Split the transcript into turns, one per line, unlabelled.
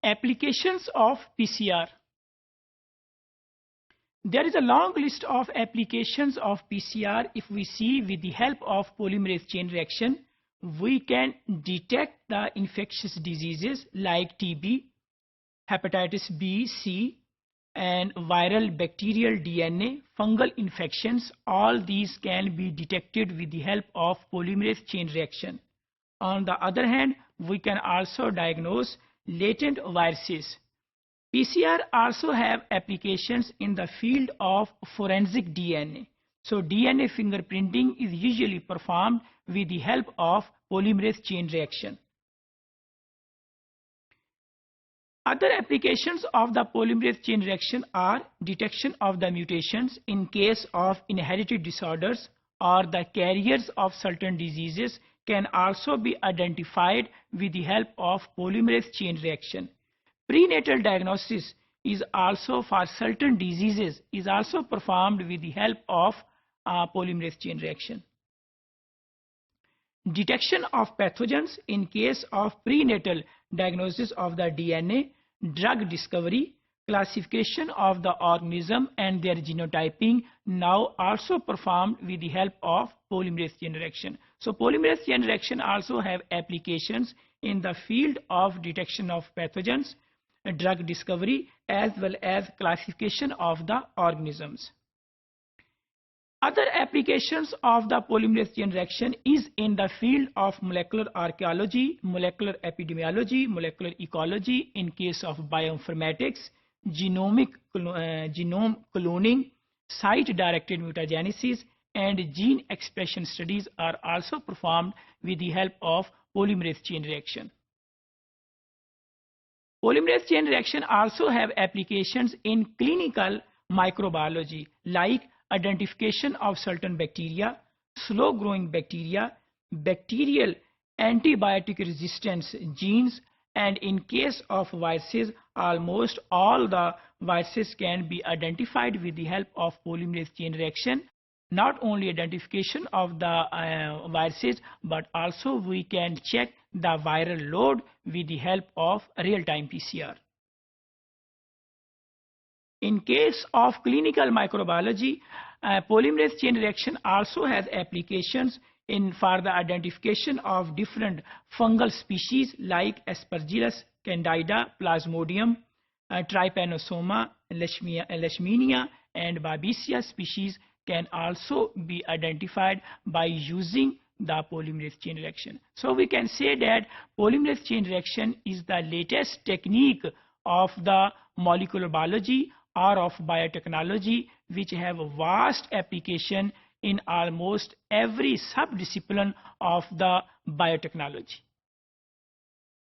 Applications of PCR. There is a long list of applications of PCR. If we see, with the help of polymerase chain reaction, we can detect the infectious diseases like TB, hepatitis B, C, and viral bacterial DNA, fungal infections. All these can be detected with the help of polymerase chain reaction. On the other hand, we can also diagnose latent viruses. PCR also have applications in the field of forensic DNA. So DNA fingerprinting is usually performed with the help of polymerase chain reaction. Other applications of the polymerase chain reaction are detection of the mutations in case of inherited disorders, or the carriers of certain diseases can also be identified with the help of polymerase chain reaction. Prenatal diagnosis is also for certain diseases is also performed with the help of polymerase chain reaction. Detection of pathogens in case of prenatal diagnosis of the DNA, drug discovery, classification of the organism and their genotyping now also performed with the help of polymerase chain reaction. So polymerase chain reaction also have applications in the field of detection of pathogens, drug discovery, as well as classification of the organisms. Other applications of the polymerase chain reaction is in the field of molecular archaeology, molecular epidemiology, molecular ecology in case of bioinformatics, genome cloning, site-directed mutagenesis, and gene expression studies are also performed with the help of polymerase chain reaction. Polymerase chain reaction also have applications in clinical microbiology, like identification of certain bacteria, slow-growing bacteria, bacterial antibiotic resistance genes, and in case of viruses, almost all the viruses can be identified with the help of polymerase chain reaction. Not only identification of the viruses, but also we can check the viral load with the help of real-time PCR. In case of clinical microbiology, polymerase chain reaction also has applications for the identification of different fungal species like Aspergillus, Candida, Plasmodium, Trypanosoma, Leishmania, and Babesia species can also be identified by using the polymerase chain reaction. So we can say that polymerase chain reaction is the latest technique of the molecular biology or of biotechnology, which have a vast application in almost every sub-discipline of the biotechnology.